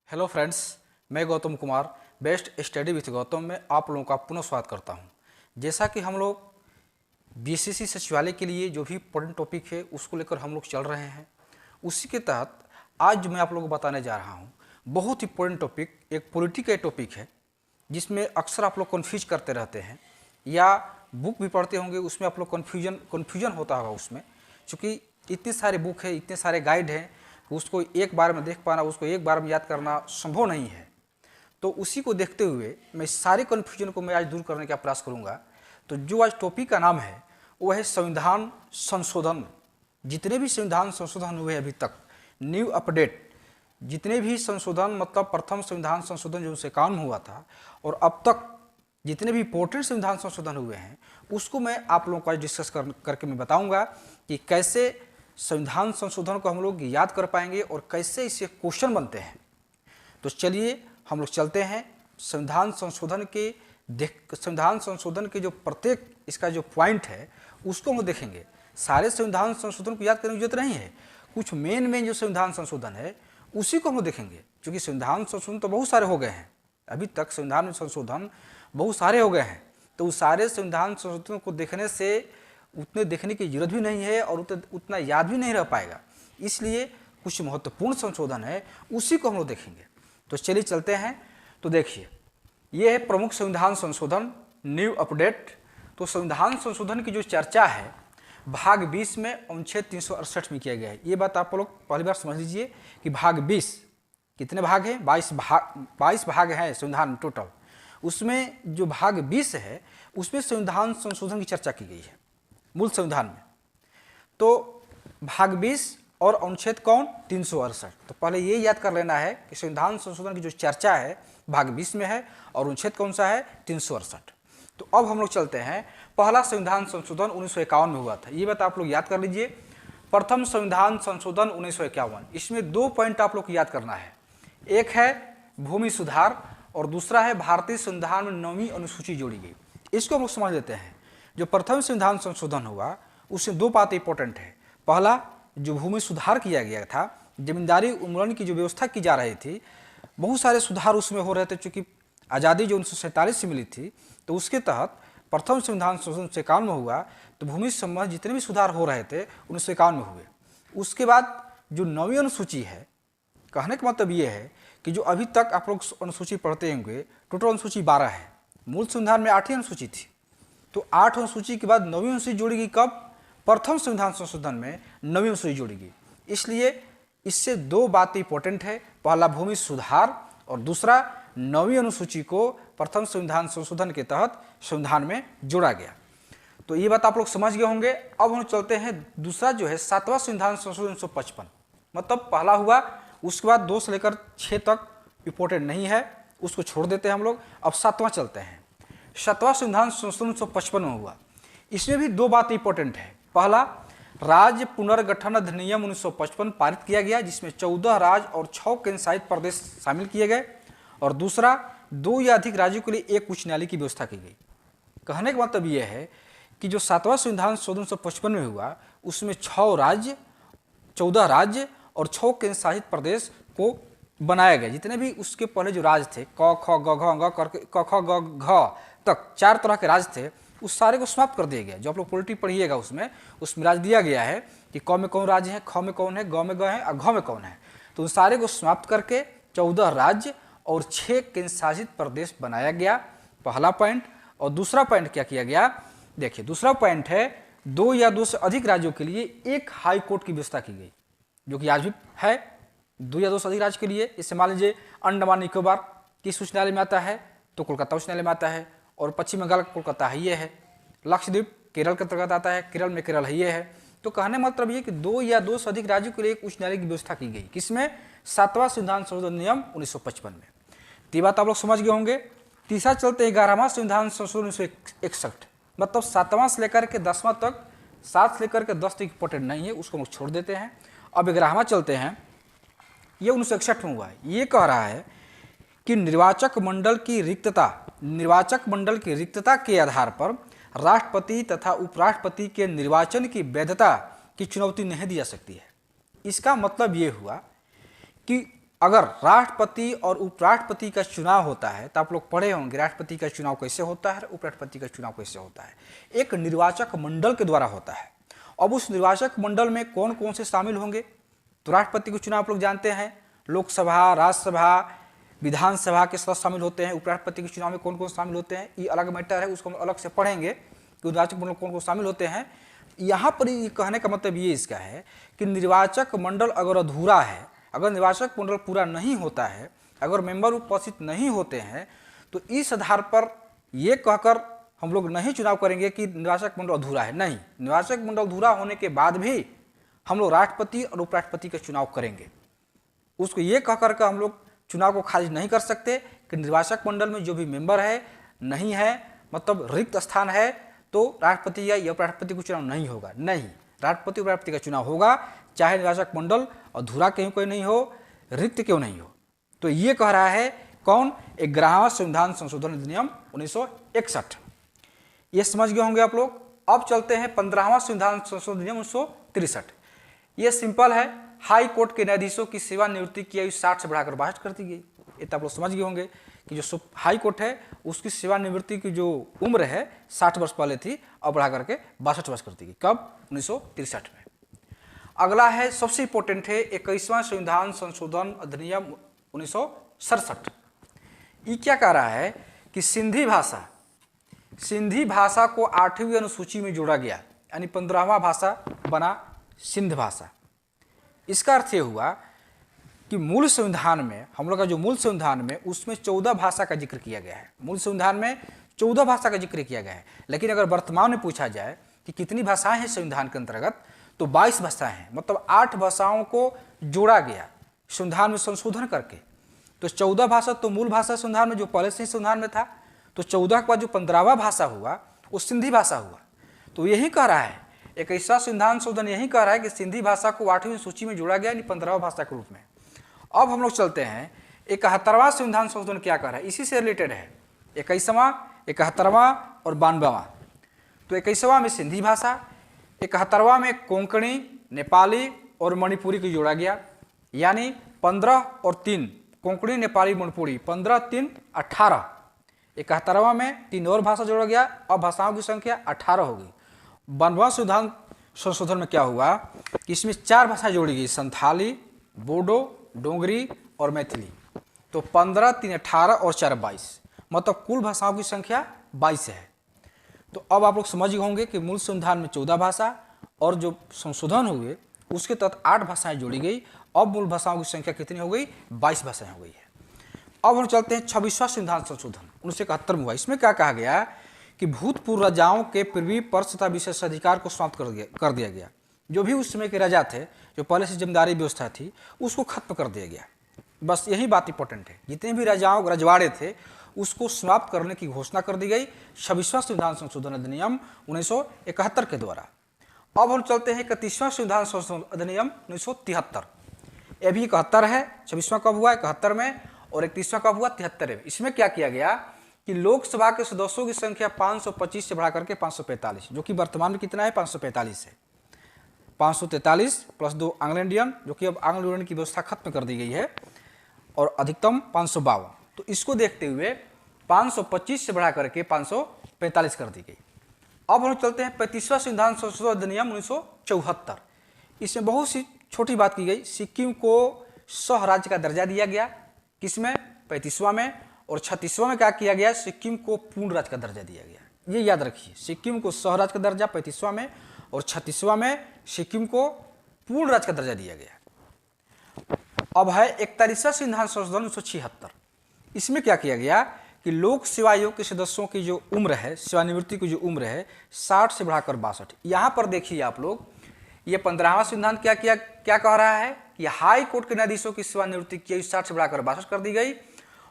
Hello friends, मैं Gautam Kumar best study with Gautam में आप लोगों का पुनः स्वागत करता हूं। जैसा कि हम लोग बीसीसी सचिवालय के लिए जो भी इम्पोर्टेंट टॉपिक है उसको लेकर हम लोग चल रहे हैं, उसी के तहत आज मैं आप लोगों को बताने जा रहा हूं बहुत इम्पोर्टेंट टॉपिक, एक पॉलिटी का टॉपिक है जिसमें अक्सर आप लोग कन्फ्यूज करते रहते हैं या बुक भी पढ़ते होंगे, उसमें आप लोग कन्फ्यूजन होता होगा उसमें, क्योंकि इतने सारे बुक है, इतने सारे गाइड हैं, उसको एक बार में देख पाना, उसको एक बार में याद करना संभव नहीं है। तो उसी को देखते हुए मैं सारे कन्फ्यूजन को मैं आज दूर करने का प्रयास करूंगा। तो जो आज टॉपिक का नाम है वो है संविधान संशोधन। जितने भी संविधान संशोधन हुए अभी तक, न्यू अपडेट, जितने भी संशोधन मतलब प्रथम संविधान संशोधन जो उनसे काम हुआ था और अब तक जितने भी इम्पोर्टेंट संविधान संशोधन हुए हैं उसको मैं आप लोगों को आज डिस्कस करके मैं बताऊंगा कि कैसे संविधान संशोधन को हम लोग याद कर पाएंगे और कैसे इससे क्वेश्चन बनते हैं। तो चलिए हम लोग चलते हैं संविधान संशोधन के जो प्रत्येक इसका जो पॉइंट है उसको हम देखेंगे। सारे संविधान संशोधन को याद करने की जरूरत नहीं है, कुछ मेन जो संविधान संशोधन है उसी को हम देखेंगे, क्योंकि संविधान संशोधन तो बहुत सारे हो गए हैं, अभी तक संविधान संशोधन बहुत सारे हो गए हैं। तो उस सारे संविधान संशोधन को देखने से उतने देखने की जरूरत भी नहीं है और उतना याद भी नहीं रह पाएगा, इसलिए कुछ महत्वपूर्ण संशोधन है उसी को हम लोग देखेंगे। तो चलिए चलते हैं। तो देखिए, ये है प्रमुख संविधान संशोधन, न्यू अपडेट। तो संविधान संशोधन की जो चर्चा है भाग 20 में अनुच्छेद 368 में किया गया है। ये बात आप लोग पहली बार समझ लीजिए कि भाग 20 कितने भाग हैं, 22 भाग हैं संविधान में टोटल। उसमें जो भाग 20 है उसमें संविधान संशोधन की चर्चा की गई है मूल संविधान में। तो भाग 20 और अनुच्छेद कौन, 368। तो पहले ये याद कर लेना है कि संविधान संशोधन की जो चर्चा है भाग 20 में है और अनुच्छेद कौन सा है, 368। तो अब हम लोग चलते हैं, पहला संविधान संशोधन 1951 में हुआ था, ये बात आप लोग याद कर लीजिए। प्रथम संविधान संशोधन 1951, इसमें दो पॉइंट आप लोग को याद करना है, एक है भूमि सुधार और दूसरा है भारतीय संविधान में 9वीं अनुसूची जोड़ी गई। इसको हम लोग समझ लेते हैं। जो प्रथम संविधान संशोधन हुआ उसमें दो बातें इंपॉर्टेंट है। पहला, जो भूमि सुधार किया गया था, जमींदारी उन्मूलन की जो व्यवस्था की जा रही थी, बहुत सारे सुधार उसमें हो रहे थे, चूँकि आज़ादी जो 1947 से मिली थी, तो उसके तहत प्रथम संविधान संशोधन 1951 में हुआ। तो भूमि संबंध जितने भी सुधार हो रहे थे 1951 में हुए। उसके बाद जो 9वीं अनुसूची है, कहने का मतलब ये है कि जो अभी तक आप लोग अनुसूची पढ़ते होंगे, टोटल अनुसूची 12 है, मूल संविधान में 8 ही अनुसूची थी। तो 8 अनुसूची के बाद 9वीं अनुसूची जोड़ी गई, कब, प्रथम संविधान संशोधन में 9वीं अनुसूची जोड़ी गई। इसलिए इससे दो बातें इंपॉर्टेंट है, पहला भूमि सुधार और दूसरा 9वीं अनुसूची को प्रथम संविधान संशोधन के तहत संविधान में जोड़ा गया। तो ये बात आप लोग समझ गए होंगे। अब हम चलते हैं दूसरा जो है 7वां संविधान संशोधन 1955, मतलब पहला हुआ, उसके बाद 2 से लेकर 6 तक इंपॉर्टेंट नहीं है, उसको छोड़ देते हैं हम लोग। अब 7वां चलते हैं। 7वां संविधान संशोधन 1955 में हुआ। इसमें भी दो बात इंपॉर्टेंट है। पहला, राज्य पुनर्गठन अधिनियम 1955 पारित किया गया, जिसमें 14 राज्य और 6 केंद्र शासित प्रदेश शामिल किए गए। और दूसरा, 2 या अधिक राज्यों के लिए एक उच्च न्यायालय की व्यवस्था की गई। कहने का मतलब यह है कि जो 7वां संविधान संशोधन 1955 में हुआ उसमें 14 राज्य और 6 केंद्र शासित प्रदेश को बनाया गया। जितने भी उसके पहले जो राज्य थे, क ख ग घ अंग करके क ख ग घ तक 4 तरह के राज्य थे, उस सारे को समाप्त कर दिया गया। जो आप लोग पॉलिटी पढ़िएगा उसमें राज्य दिया गया है कि क में कौन राज्य है, ख में कौन है, ग में ग है और घ में कौन है। तो उन सारे को समाप्त करके 14 राज्य और 6 केंद्र शासित प्रदेश बनाया गया, पहला पॉइंट। और दूसरा पॉइंट क्या किया गया, देखिए दूसरा पॉइंट है 2 या 2 से अधिक राज्यों के लिए एक हाई कोर्ट की व्यवस्था की गई, जो कि आज भी है। 2 या 2 से अधिक राज्य के लिए, इससे मान लीजिए अंडमान निकोबार किस उच्च न्यायालय में आता है, तो कोलकाता उच्च न्यायालय में आता है, और पश्चिम बंगाल कोलकाता है ये है। लक्षद्वीप केरल के अंतर्गत आता है, केरल में केरल है ये है। तो कहने मतलब ये कि 2 या 2 से अधिक राज्यों के लिए एक उच्च न्यायालय की व्यवस्था की गई, किसमें, 7वां संविधान संशोधन नियम 1955 में। तो ये बात आप लोग समझ गए होंगे। तीसरा चलते 11वां संविधान संशोधन 1961, मतलब 7वां से लेकर के 10वां तक, 7 से लेकर के 10 तक इंपॉर्टेंट नहीं है, उसको हम लोग छोड़ देते हैं। अब 11वां चलते हैं, ये 1961 में हुआ है। ये कह रहा है कि निर्वाचक मंडल की रिक्तता के आधार पर राष्ट्रपति तथा उपराष्ट्रपति के निर्वाचन की वैधता की चुनौती नहीं दी जा सकती है। इसका मतलब ये हुआ कि अगर राष्ट्रपति और उपराष्ट्रपति का चुनाव होता है तो आप लोग पढ़े होंगे राष्ट्रपति का चुनाव कैसे होता है, उपराष्ट्रपति का चुनाव कैसे होता है। एक निर्वाचक मंडल के द्वारा होता है। अब उस निर्वाचक मंडल में कौन कौन से शामिल होंगे, तो राष्ट्रपति का चुनाव आप लोग जानते हैं, लोकसभा, राज्यसभा, विधानसभा के सदस्य शामिल होते हैं। उपराष्ट्रपति के चुनाव में कौन कौन शामिल होते हैं ये अलग मैटर है, उसको हम अलग से पढ़ेंगे कि निर्वाचक मंडल कौन कौन शामिल होते हैं। यहाँ पर ये कहने का मतलब ये इसका है कि निर्वाचक मंडल अगर अधूरा है, अगर निर्वाचक मंडल पूरा नहीं होता है, अगर मेंबर उपस्थित नहीं होते हैं, तो इस आधार पर यह कहकर हम लोग नहीं चुनाव करेंगे कि निर्वाचक मंडल अधूरा है। नहीं, निर्वाचक मंडल अधूरा होने के बाद भी हम लोग राष्ट्रपति और उपराष्ट्रपति का चुनाव करेंगे। उसको ये कहकर के हम लोग चुनाव को खारिज नहीं कर सकते कि निर्वाचक मंडल में जो भी मेंबर है नहीं है, मतलब रिक्त स्थान है, तो राष्ट्रपति या उपराष्ट्रपति का चुनाव नहीं होगा। नहीं, राष्ट्रपति उपराष्ट्रपति का चुनाव होगा, चाहे निर्वाचक मंडल अधूरा क्यों कोई नहीं हो, रिक्त क्यों नहीं हो। तो ये कह रहा है कौन, 11वां संविधान संशोधन अधिनियम 1961। ये समझ गए होंगे आप लोग। अब चलते हैं 15वां संविधान संशोधन अधिनियम 1963। ये सिंपल है, हाई कोर्ट के न्यायाधीशों की सेवानिवृत्ति की आयु 60 से बढ़ाकर 62 कर दी गई। ये तो आप लोग समझ गए होंगे कि जो हाई कोर्ट है उसकी सेवानिवृत्ति की जो उम्र है 60 वर्ष पहले थी, अब बढ़ा करके 62 वर्ष कर दी गई। कब? 1963 में। अगला है, सबसे इंपॉर्टेंट है, 21वां संविधान संशोधन अधिनियम 1967। ये क्या कह रहा है कि सिंधी भाषा को 8वीं अनुसूची में जोड़ा गया, यानी 15वां भाषा बना सिंध भाषा। इसका अर्थ ये हुआ कि मूल संविधान में, हम लोग का जो मूल संविधान में, उसमें 14 भाषा का जिक्र किया गया है। मूल संविधान में 14 भाषा का जिक्र किया गया है, लेकिन अगर वर्तमान में पूछा जाए कि कितनी भाषाएं हैं संविधान के अंतर्गत, तो 22 भाषाएं हैं। मतलब 8 भाषाओं को जोड़ा गया संविधान में संशोधन करके। तो 14 भाषा तो मूल भाषा संविधान में जो पहले से ही संविधान में था, तो 14 के बाद जो 15वां भाषा हुआ वो सिंधी भाषा हुआ। तो यही कह रहा है 21वां संविधान संशोधन, यही कह रहा है कि सिंधी भाषा को 8वीं सूची में जोड़ा गया, यानी 15वां भाषा के रूप में। अब हम लोग चलते हैं 71वां संविधान संशोधन क्या कह रहा है, इसी से रिलेटेड है। 21वां, 71वां और 92वां। तो 21वां में सिंधी भाषा, 71वां में कोंकणी, नेपाली और मणिपुरी को जोड़ा गया, यानी 15 और 3 कोंकणी, नेपाली, मणिपुरी, 15, 3, 18। 71वां में 3 और भाषा जोड़ा गया, अब भाषाओं की संख्या 18 होगी। 92वां संविधान संशोधन में क्या हुआ कि इसमें 4 भाषा जोड़ी गई, संथाली, बोडो, डोगरी और मैथिली। तो 15, 3, 18 और 4, 22, मतलब कुल भाषाओं की संख्या 22 है। तो अब आप लोग समझ गए होंगे कि मूल संविधान में 14 भाषा और जो संशोधन हुए उसके तहत 8 भाषाएं जोड़ी गई। अब मूल भाषाओं की संख्या कितनी हो गई? 22 भाषाएं हो गई है। अब हम चलते हैं 26वां संविधान संशोधन 1971 में हुआ। इसमें क्या कहा गया कि भूतपूर्व राजाओं के पृथ्वी पर तथा विशेष अधिकार को समाप्त कर दिया गया। जो भी उस समय के राजा थे, जो पहले से जमींदारी व्यवस्था थी, उसको खत्म कर दिया गया। बस यही बात इंपॉर्टेंट है। जितने भी रजवाड़े थे उसको समाप्त करने की घोषणा कर दी गई 26वां संविधान संशोधन अधिनियम 1971 के द्वारा। अब हम चलते हैं 31वां संविधान संशोधन अधिनियम 1973। यह भी 71 है। 26वां कब हुआ? 71 में। और 31वां कब हुआ? 73 में। इसमें क्या किया गया कि लोकसभा के सदस्यों की संख्या 525 से बढ़ा करके 545, जो कि वर्तमान में कितना है? 545 है। 543 प्लस 2 एंग्लो इंडियन, जो कि अब एंग्लो इंडियन की व्यवस्था खत्म कर दी गई है, और अधिकतम 552। तो इसको देखते हुए 525 से बढ़ा करके 545 कर दी गई। अब हम चलते हैं 35वां संविधान संशोधन अधिनियम 1974। इसमें बहुत सी छोटी बात की गई। सिक्किम को सह राज्य का दर्जा दिया गया। किसमें? 35वां में। और 36वां में क्या किया गया? सिक्किम को पूर्ण राज्य का दर्जा दिया गया। ये याद रखिए, सिक्किम को सह राज्य का दर्जा 35वां में, और 36वां में सिक्किम को पूर्ण राज्य का दर्जा दिया गया। अब है 41वां संविधान संशोधन 1976। इसमें क्या किया गया कि लोक सेवा आयोग के सदस्यों की जो उम्र है, सेवानिवृत्ति की जो उम्र है, 60 से बढ़ाकर 62। यहाँ पर देखिए आप लोग, ये 15वां संविधान क्या कह रहा है कि हाई कोर्ट के न्यायाधीशों की सेवानिवृत्ति की आयु 60 से बढ़ाकर 62 कर दी गई।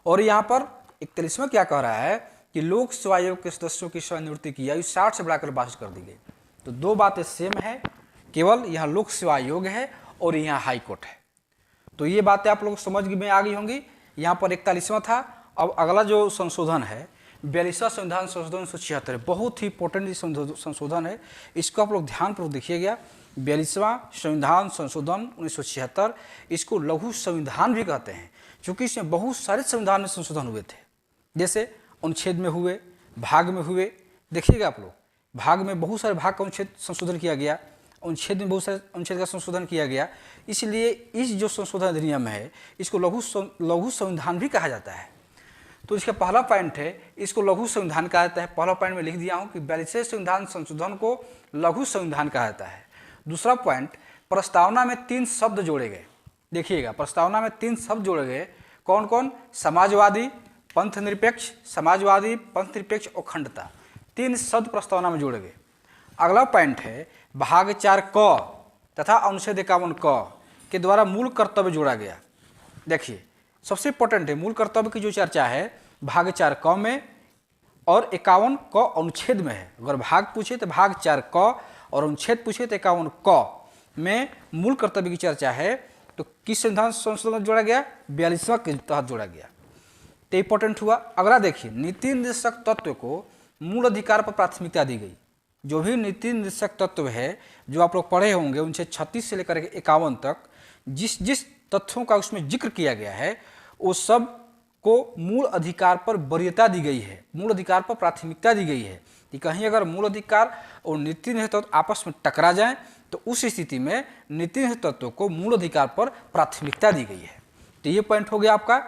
और यहाँ पर 41वां क्या कह रहा है कि लोक सेवा आयोग के सदस्यों की सेवानिवृत्ति की आयु 60 से बढ़ाकर 62 कर दी गई। तो दो बातें सेम है, केवल यहाँ लोक सेवा आयोग है और यहाँ हाई कोर्ट है। तो ये बातें आप लोग समझ में आ गई होंगी। यहाँ पर 41वां था। अब अगला जो संशोधन है 42वां संविधान संशोधन 1976 बहुत ही इंपॉर्टेंट संशोधन है, इसको आप लोग ध्यानपूर्वक देखिएगा। 42वां संविधान संशोधन 1976, इसको लघु संविधान भी कहते हैं, क्योंकि इसमें बहुत सारे संविधान में संशोधन हुए थे। जैसे अनुच्छेद में हुए, भाग में हुए, देखिएगा आप लोग, भाग में बहुत सारे भाग का अनुच्छेद संशोधन किया गया, अनुच्छेद में बहुत सारे अनुच्छेद का संशोधन किया गया। इसलिए इस जो संशोधन अधिनियम है इसको लघु संविधान भी कहा जाता है। तो इसका पहला पॉइंट है, इसको लघु संविधान कहा जाता है। पहला पॉइंट में लिख दिया हूँ कि 42वें संविधान संशोधन को लघु संविधान कहा जाता है। दूसरा पॉइंट, प्रस्तावना में 3 शब्द जोड़े गए। देखिएगा, प्रस्तावना में 3 शब्द जोड़े गए। कौन कौन? समाजवादी, पंथ निरपेक्ष, समाजवादी, पंथ निरपेक्ष, अखंडता, 3 शब्द प्रस्तावना में जोड़े गए। अगला पॉइंट है, भाग 4 क तथा अनुच्छेद 51 क के द्वारा मूल कर्तव्य जोड़ा गया। देखिए, सबसे इंपॉर्टेंट है, मूल कर्तव्य की जो चर्चा है भाग 4 क में और 51 क अनुच्छेद में है। अगर भाग पूछे तो भाग 4 क और अनुच्छेद पूछे तो 51 क में मूल कर्तव्य की चर्चा है। तो किस संविधान संशोधन जोड़ा गया? 42वां के तहत जोड़ा गया। तो इंपॉर्टेंट हुआ। अगला देखिए, नीति निर्देशक तत्व को मूल अधिकार पर प्राथमिकता दी गई। जो भी नीति निर्देशक तत्व है जो आप लोग पढ़े होंगे, उनसे 36 से लेकर 51 तक जिस जिस तथ्यों का उसमें जिक्र किया गया है, वो सब को मूल अधिकार पर वरीयता दी गई है, मूल अधिकार पर प्राथमिकता दी गई है कि कहीं अगर मूल अधिकार और नीति निर्देशक तत्व आपस में टकरा जाएं तो उस स्थिति में नीति निर्देशक तत्व को मूल अधिकार पर प्राथमिकता दी गई है। तो ये पॉइंट हो गया आपका।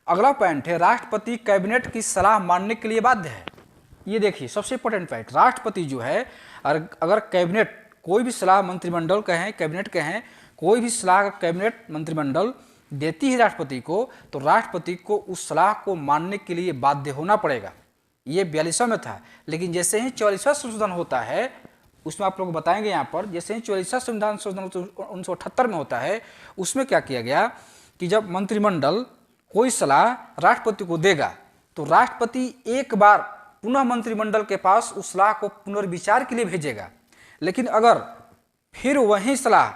अगला पॉइंट है, राष्ट्रपति कैबिनेट की सलाह मानने के लिए बाध्य है। ये देखिए, सबसे इंपॉर्टेंट पॉइंट, राष्ट्रपति जो है अगर कैबिनेट कोई भी सलाह मंत्रिमंडल कहें, कैबिनेट कहें, कोई भी सलाह कैबिनेट मंत्रिमंडल देती है राष्ट्रपति को, तो राष्ट्रपति को उस सलाह को मानने के लिए बाध्य होना पड़ेगा। ये 42वां में था, लेकिन जैसे ही 44वां संशोधन होता है, उसमें आप लोग बताएंगे यहाँ पर, जैसे ही 44वां संविधान संशोधन 1978 में होता है, उसमें क्या किया गया कि जब मंत्रिमंडल कोई सलाह राष्ट्रपति को देगा तो राष्ट्रपति एक बार पुनः मंत्रिमंडल के पास उस सलाह को पुनर्विचार के लिए भेजेगा। लेकिन अगर फिर वही सलाह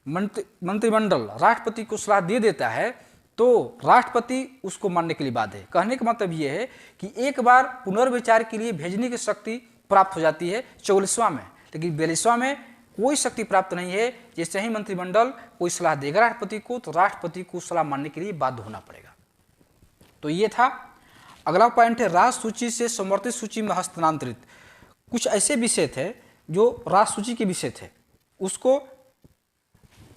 मंत्रिमंडल राष्ट्रपति को सलाह दे देता है तो राष्ट्रपति उसको मानने के लिए बाध्य है। कहने का मतलब ये है कि एक बार पुनर्विचार के लिए भेजने की शक्ति प्राप्त हो जाती है 44वां में, लेकिन 42वां में कोई शक्ति प्राप्त नहीं है। जैसे ही मंत्रिमंडल कोई सलाह देगा राष्ट्रपति को, तो राष्ट्रपति को सलाह मानने के लिए बाध्य होना पड़ेगा। तो ये था। अगला पॉइंट है, राष्ट्र सूची से समवर्ती सूची में हस्तांतरित। कुछ ऐसे विषय थे जो राष्ट्र सूची के विषय थे, उसको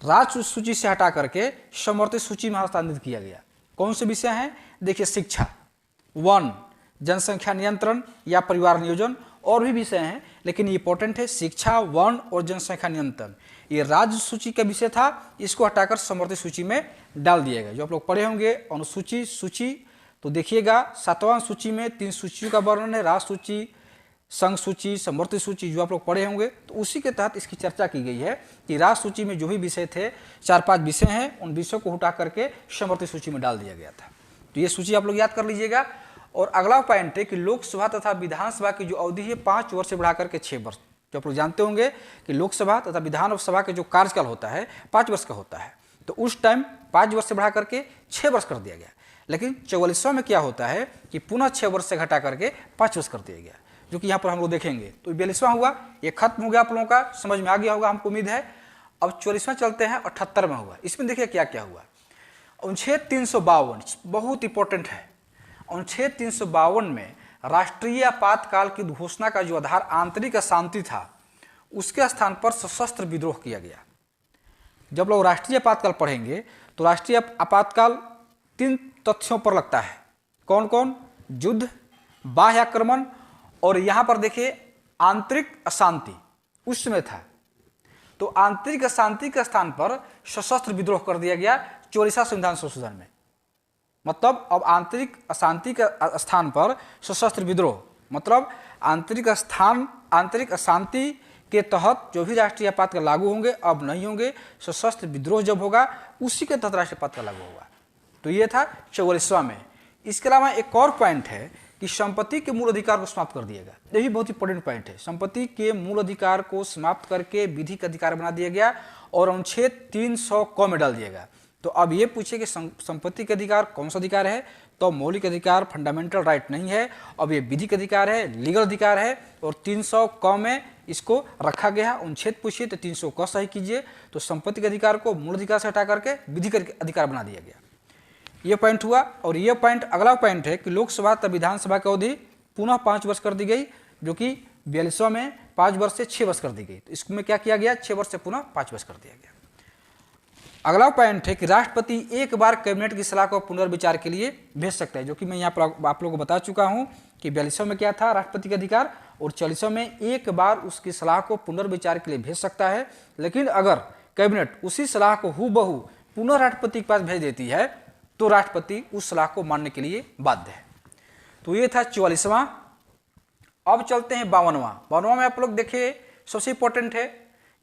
राज्य सूची से हटा करके समवर्ती सूची में हस्तांतरित किया गया। कौन से विषय हैं? देखिए, शिक्षा, वन, जनसंख्या नियंत्रण या परिवार नियोजन, और भी विषय हैं, लेकिन ये इंपॉर्टेंट है, शिक्षा, वन और जनसंख्या नियंत्रण। ये राज्य सूची का विषय था, इसको हटाकर समवर्ती सूची में डाल दिया गया। जो आप लोग पढ़े होंगे अनुसूची, सूची, तो देखिएगा 7वां सूची में 3 सूचियों का वर्णन है, राज्य सूची, संघ सूची, समवर्ती सूची, जो आप लोग पढ़े होंगे। तो उसी के तहत इसकी चर्चा की गई है कि राज्य सूची में जो भी विषय थे, 4-5 विषय हैं, उन विषयों को हटा करके समवर्ती सूची में डाल दिया गया था। तो ये सूची आप लोग याद कर लीजिएगा। और अगला पॉइंट है कि लोकसभा तथा विधानसभा की जो अवधि है 5 वर्ष से बढ़ा करके 6 वर्ष। जो आप लोग जानते होंगे कि लोकसभा तथा विधानसभा के जो कार्यकाल होता है 5 वर्ष का होता है, तो उस टाइम 5 वर्ष से बढ़ा करके 6 वर्ष कर दिया गया। लेकिन 44वां में क्या होता है कि पुनः 6 वर्ष से घटा करके 5 वर्ष कर दिया गया, जो कि यहाँ पर हम लोग देखेंगे। तो 42वां हुआ, ये खत्म हो गया, आप लोगों का समझ में आ गया होगा, हमको उम्मीद है। अब 44वां चलते हैं, 78 में हुआ। इसमें देखिए क्या क्या हुआ। अनुच्छेद 352 बहुत इंपॉर्टेंट है। अनुच्छेद 352 में राष्ट्रीय आपातकाल की घोषणा का जो आधार आंतरिक अशांति था, उसके स्थान पर सशस्त्र विद्रोह किया गया। जब लोग राष्ट्रीय आपातकाल पढ़ेंगे तो राष्ट्रीय आपातकाल 3 तथ्यों पर लगता है। कौन कौन? युद्ध, बाह्य आक्रमण, और यहाँ पर देखिए आंतरिक अशांति उस समय था। तो आंतरिक अशांति के स्थान पर सशस्त्र विद्रोह कर दिया गया 44वां संविधान संशोधन में। मतलब अब आंतरिक अशांति के स्थान पर सशस्त्र विद्रोह, मतलब आंतरिक अशांति के तहत जो भी राष्ट्रीय आपातकाल लागू होंगे अब नहीं होंगे, सशस्त्र विद्रोह जब होगा उसी के तहत राष्ट्रीय आपातकाल लागू होगा। तो ये था 44वां में। इसके अलावा एक और पॉइंट है कि संपत्ति के मूल अधिकार को समाप्त कर दिया गया। ये भी बहुत इंपॉर्टेंट पॉइंट है। संपत्ति के मूल अधिकार को समाप्त करके विधिक अधिकार बना दिया गया और अनुच्छेद 300 क में डाल दिया गया। तो अब ये पूछे कि संपत्ति के अधिकार कौन सा अधिकार है, तो मौलिक अधिकार फंडामेंटल राइट नहीं है, अब ये विधिक अधिकार है, लीगल अधिकार है। और 300 क में इसको रखा गया है। अनुच्छेद पूछिए तो 300 क सही कीजिए, तो संपत्ति के अधिकार को मूल अधिकार से हटा करके विधिक अधिकार बना दिया गया। ये पॉइंट हुआ। और ये पॉइंट, अगला पॉइंट है कि लोकसभा तथा विधानसभा की अवधि पुनः 5 वर्ष कर दी गई, जो कि 42वां में 5 वर्ष से 6 वर्ष कर दी गई। तो इसमें क्या किया गया, 6 वर्ष से पुनः 5 वर्ष कर दिया गया। अगला पॉइंट है कि राष्ट्रपति एक बार कैबिनेट की सलाह को पुनर्विचार के लिए भेज सकता है, जो कि मैं यहाँ पर आप लोगों को बता चुका हूँ कि 42वां में क्या था राष्ट्रपति का अधिकार, और 40वां में एक बार उसकी सलाह को पुनर्विचार के लिए भेज सकता है। लेकिन अगर कैबिनेट उसी सलाह को हूबहू पुनः राष्ट्रपति के पास भेज देती है तो राष्ट्रपति उस सलाह को मानने के लिए बाध्य है। तो ये था 44वां। अब चलते हैं 52वां में आप लोग देखिए, सबसे इंपॉर्टेंट है,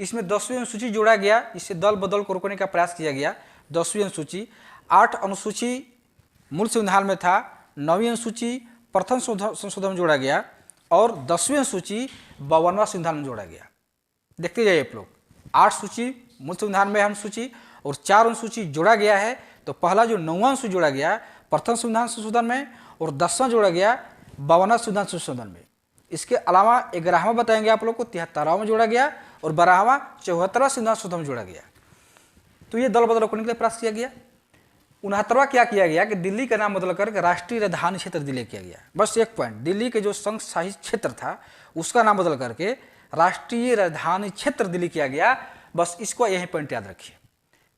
इसमें 10वीं अनुसूची जोड़ा गया, इससे दल बदल को रोकने का प्रयास किया गया। 10वीं अनुसूची, 8 अनुसूची मूल संविधान में था, 9वीं अनुसूची प्रथम संशोधन में जोड़ा गया, और 10वीं अनुसूची 52वां संविधान में जोड़ा गया। देखते जाइए आप लोग, 8 सूची मूल संविधान में अनुसूची और 4 अनुसूची जोड़ा गया है। तो पहला जो 9वां अनुसूची जोड़ा गया प्रथम संविधान संशोधन में, और 10वां जोड़ा गया 52वां संविधान संशोधन में। इसके अलावा 11वां बताएंगे आप लोग को 73वां में जोड़ा गया, और 12वां 74वां संविधान संशोधन में जोड़ा गया। तो ये दल बदल रोकने के लिए प्रयास किया गया। 69वां क्या किया गया कि दिल्ली का नाम बदल कर राष्ट्रीय राजधानी क्षेत्र दिल्ली किया गया। बस एक पॉइंट, दिल्ली के जो संघ शासित क्षेत्र था उसका नाम बदल करके राष्ट्रीय राजधानी क्षेत्र दिल्ली किया गया। बस इसको यही पॉइंट याद रखिए।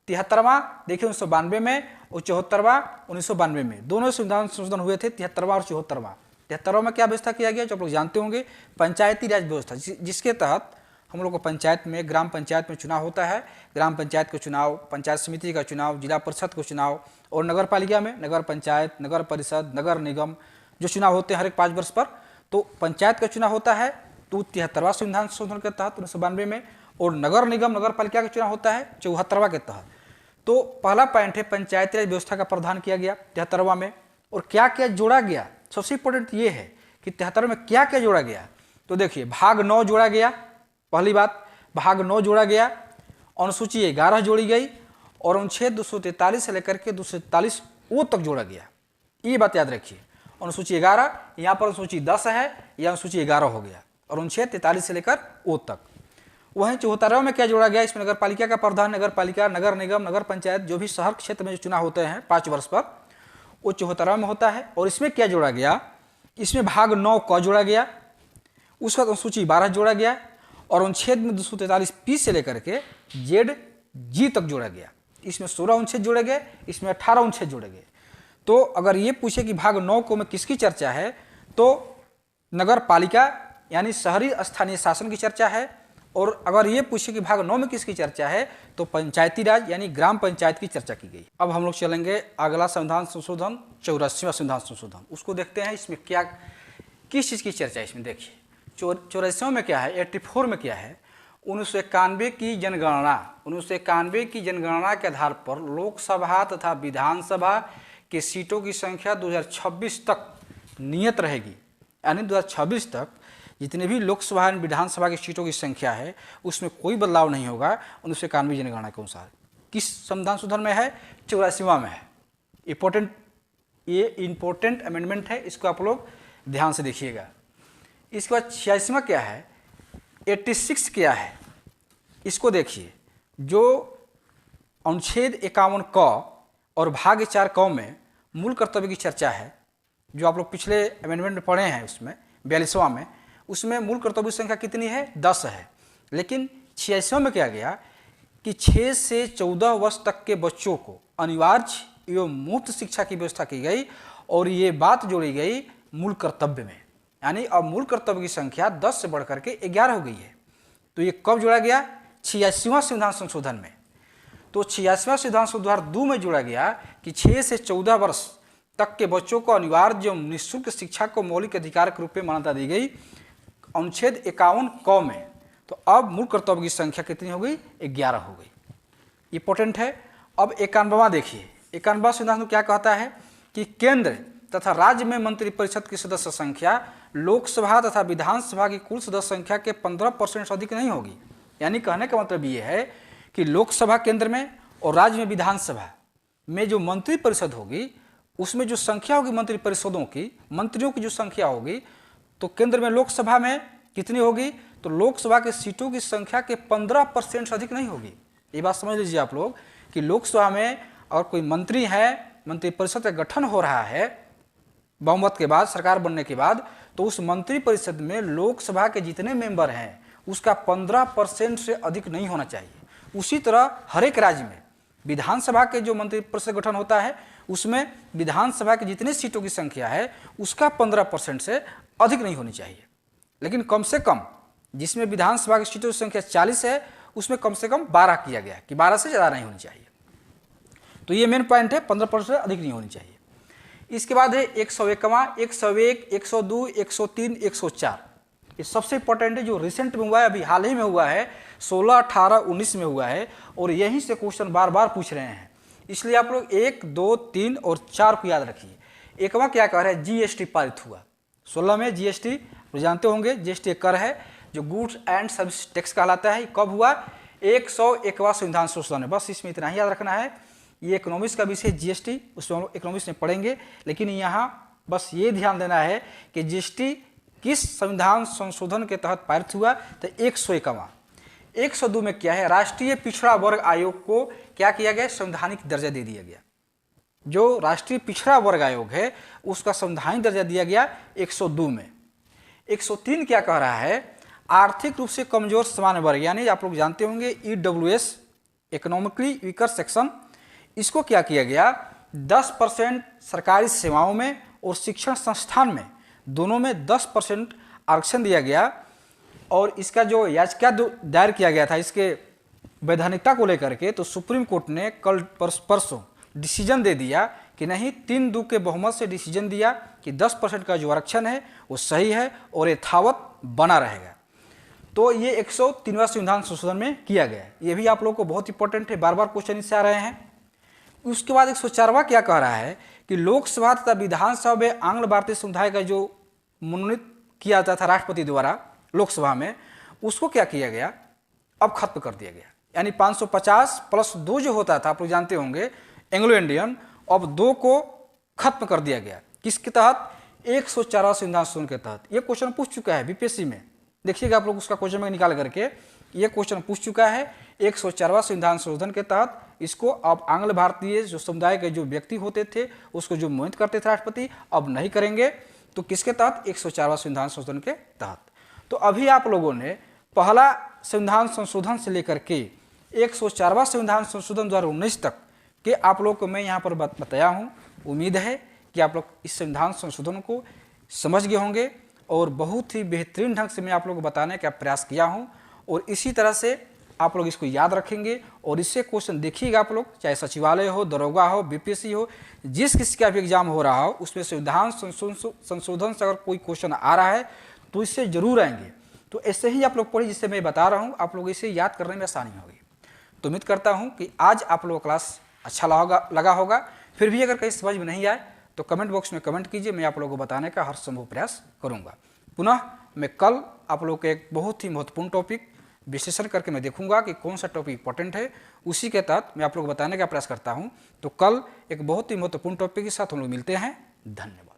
73वां देखिए 1992 में, और 74वां 1992 में, दोनों संविधान संशोधन हुए थे, 73वां और 74वां। 73वां में क्या व्यवस्था किया गया जो आप लोग जानते होंगे, पंचायती राज व्यवस्था, जिसके तहत हम लोग को पंचायत में, ग्राम पंचायत में चुनाव होता है। ग्राम पंचायत का चुनाव, पंचायत समिति का चुनाव, जिला परिषद का चुनाव, और नगर पालिका में नगर पंचायत, नगर परिषद, नगर निगम जो चुनाव होते हैं हर एक 5 वर्ष पर। तो पंचायत का चुनाव होता है तो 73वां संविधान संशोधन के तहत 1992 में, और नगर निगम नगर पालिका का चुनाव होता है 74वां के तहत। तो पहला पॉइंट है पंचायती राज व्यवस्था का प्रावधान किया गया 73वां में। और क्या क्या जोड़ा गया, सबसे इंपॉर्टेंट ये है कि 73 में क्या क्या जोड़ा गया। तो देखिए, भाग 9 जोड़ा गया, पहली बात भाग 9 जोड़ा गया, अनुसूची 11 जोड़ी गई, और अनुच्छेद 243 से लेकर के 243 ओ तक जोड़ा गया। ये बात याद रखिए, अनुसूची 11, यहाँ पर अनुसूची 10 है, यह अनुसूची 11 हो गया, और अनुच्छेद 43 से लेकर ओ तक। वहीं 74वां में क्या जोड़ा गया, इसमें नगर पालिका का प्रावधान, नगर पालिका, नगर निगम, नगर पंचायत, जो भी शहर क्षेत्र में जो चुनाव होते हैं 5 वर्ष पर, वो 74वां में होता है। और इसमें क्या जोड़ा गया, इसमें भाग 9 क जोड़ा गया, उसका अनुसूची 12 जोड़ा गया, और अनुच्छेद में 243 से लेकर के जेड जी तक जोड़ा गया। इसमें 16 अनुच्छेद जोड़े गए, इसमें 18 अनुच्छेद जोड़े गए। तो अगर ये पूछे कि भाग 9 को में किसकी चर्चा है, तो नगर पालिका यानी शहरी स्थानीय शासन की चर्चा है। और अगर ये पूछे कि भाग 9 में किसकी चर्चा है, तो पंचायती राज यानी ग्राम पंचायत की चर्चा की गई। अब हम लोग चलेंगे अगला संविधान संशोधन, 84वां संविधान संशोधन, उसको देखते हैं। इसमें क्या किस चीज़ की चर्चा है, इसमें देखिए 84वां में क्या है, 84 में क्या है, 1991 की जनगणना, 1991 की जनगणना के आधार पर लोकसभा तथा विधानसभा के सीटों की संख्या 2026 तक नियत रहेगी। यानी 2026 तक जितने भी लोकसभा और विधानसभा की सीटों की संख्या है उसमें कोई बदलाव नहीं होगा 1991 जनगणना के अनुसार। किस संविधान संशोधन में है, 84वां में है। ये इंपॉर्टेंट अमेंडमेंट है, इसको आप लोग ध्यान से देखिएगा। इसके बाद 86वां क्या है, 86 क्या है, इसको देखिए। जो अनुच्छेद 51 क और भाग 4 क में मूल कर्तव्य की चर्चा है, जो आप लोग पिछले अमेंडमेंट में पढ़े हैं, उसमें 42वां में, उसमें मूल कर्तव्य की संख्या कितनी है, 10 है। लेकिन 86वां में क्या गया कि 6 से 14 वर्ष तक के बच्चों को अनिवार्य एवं मुफ्त शिक्षा की व्यवस्था की गई, और ये बात जोड़ी गई मूल कर्तव्य में। यानी अब मूल कर्तव्य की संख्या 10 से बढ़ करके 11 हो गई है। तो ये कब जोड़ा गया, 86वां संविधान संशोधन में। तो 86वां संविधान संशोधन 2 में जोड़ा गया कि 6 से 14 वर्ष तक के बच्चों को अनिवार्य एवं निःशुल्क शिक्षा को मौलिक अधिकार के रूप में मान्यता दी गई अनुच्छेद 51 क में। तो अब मूल कर्तव्य की संख्या कितनी हो गई, 11 हो गई। इंपॉर्टेंट है। अब 91वां देखिए, 91वां संविधान क्या कहता है कि केंद्र तथा राज्य में मंत्रिपरिषद की सदस्य संख्या लोकसभा तथा विधानसभा की कुल सदस्य संख्या के 15% से अधिक नहीं होगी। यानी कहने का मतलब ये है कि लोकसभा केंद्र में और राज्य में विधानसभा में जो मंत्री परिषद होगी उसमें जो संख्या होगी मंत्री परिषदों की, मंत्रियों की जो संख्या होगी, तो केंद्र में लोकसभा में कितनी होगी, तो लोकसभा के सीटों की संख्या के 15% से अधिक नहीं होगी। ये बात समझ लीजिए आप लोग कि लोकसभा में और कोई मंत्री है, मंत्रिपरिषद का गठन हो रहा है बहुमत के बाद, सरकार बनने के बाद, तो उस मंत्रिपरिषद में लोकसभा के जितने मेंबर हैं उसका 15% से अधिक नहीं होना चाहिए। उसी तरह हर एक राज्य में विधानसभा के जो मंत्रिपरिषद गठन होता है उसमें विधानसभा की जितनी सीटों की संख्या है उसका 15% से अधिक नहीं होनी चाहिए। लेकिन कम से कम जिसमें विधानसभा की सीटों की संख्या 40 है उसमें कम से कम 12 किया गया कि 12 से ज़्यादा नहीं होनी चाहिए। तो ये मेन पॉइंट है, 15% से अधिक नहीं होनी चाहिए। इसके बाद है 101वां, 101, 102, 103, 104। ये सबसे इंपॉर्टेंट है जो रिसेंट में हुआ है, अभी हाल ही में हुआ है, 16, 18, 19 में हुआ है और यहीं से क्वेश्चन बार बार पूछ रहे हैं। इसलिए आप लोग 1, 2, 3 और 4 को याद रखिए। एकवा क्या कह रहा है, जीएसटी पारित हुआ 16 में। जीएसटी जानते होंगे, जीएसटी एक कर है जो गुड्स एंड सर्विस टैक्स कहलाता है। कब हुआ, 101वां संविधान संशोधन है। बस इसमें इतना ही याद रखना है। ये इकोनॉमिक्स का विषय जीएसटी, उसमें हम लोग इकोनॉमिक्स में पढ़ेंगे, लेकिन यहाँ बस ये ध्यान देना है कि जीएसटी किस संविधान संशोधन के तहत पारित हुआ, तो 101वां। 102 में क्या है, राष्ट्रीय पिछड़ा वर्ग आयोग को क्या किया गया, संवैधानिक दर्जा दे दिया गया। जो राष्ट्रीय पिछड़ा वर्ग आयोग है उसका संवैधानिक दर्जा दिया गया 102 में। 103 क्या कह रहा है, आर्थिक रूप से कमजोर सामान्य वर्ग, यानी आप लोग जानते होंगे EWS, इकोनॉमिकली वीकर सेक्शन, इसको क्या किया गया, 10% सरकारी सेवाओं में और शिक्षण संस्थान में दोनों में 10% आरक्षण दिया गया। और इसका जो याचिका दायर किया गया था इसके वैधानिकता को लेकर के, तो सुप्रीम कोर्ट ने कल परसों डिसीजन दे दिया कि नहीं, 3-2 के बहुमत से डिसीजन दिया कि 10% का जो आरक्षण है वो सही है और यथावत बना रहेगा। तो ये 103वां संविधान संशोधन में किया गया है। ये भी आप लोगों को बहुत इंपॉर्टेंट है, बार बार क्वेश्चन इससे आ रहे हैं। उसके बाद 104वां क्या कह रहा है कि लोकसभा तथा विधानसभा में आंग्ल भारतीय समुदाय का जो मनोनीत किया जाता था राष्ट्रपति द्वारा लोकसभा में, उसको क्या किया गया, अब खत्म कर दिया गया। यानी 550+2 जो होता था, आप लोग जानते होंगे एंग्लो इंडियन, अब 2 को खत्म कर दिया गया। किसके तहत, 104वां संविधान संशोधन के तहत। ये क्वेश्चन पूछ चुका है बीपीएससी में, देखिएगा आप लोग उसका क्वेश्चन में निकाल करके, ये क्वेश्चन पूछ चुका है 104वां संविधान संशोधन के तहत। इसको अब आंग्ल भारतीय जो समुदाय के जो व्यक्ति होते थे उसको जो मनोनीत करते थे राष्ट्रपति, अब नहीं करेंगे। तो किसके तहत, 104वां संविधान संशोधन के तहत। तो अभी आप लोगों ने पहला संविधान संशोधन से लेकर के 104वां संविधान संशोधन 2019 तक के आप लोग को मैं यहाँ पर बताया हूँ। उम्मीद है कि आप लोग इस संविधान संशोधन को समझ गए होंगे और बहुत ही बेहतरीन ढंग से मैं आप लोग को बताने का प्रयास किया हूँ। और इसी तरह से आप लोग इसको याद रखेंगे और इससे क्वेश्चन देखिएगा आप लोग, चाहे सचिवालय हो, दरोगा हो, बीपीएससी हो, जिस किसी का भी एग्जाम हो रहा हो, उसमें संविधान संशोधन से अगर कोई क्वेश्चन आ रहा है तो इससे जरूर आएंगे। तो ऐसे ही आप लोग पढ़िए, जिससे मैं बता रहा हूँ आप लोग इसे याद करने में आसानी होगी। तो उम्मीद करता हूँ कि आज आप लोगों को क्लास अच्छा लगा होगा। फिर भी अगर कहीं समझ में नहीं आए तो कमेंट बॉक्स में कमेंट कीजिए, मैं आप लोगों को बताने का हर संभव प्रयास करूँगा। पुनः मैं कल आप लोगों को एक बहुत ही महत्वपूर्ण टॉपिक विश्लेषण करके मैं देखूंगा कि कौन सा टॉपिक इंपॉर्टेंट है, उसी के तहत मैं आप लोग बताने का प्रयास करता हूं। तो कल एक बहुत ही महत्वपूर्ण टॉपिक के साथ हम लोग मिलते हैं। धन्यवाद।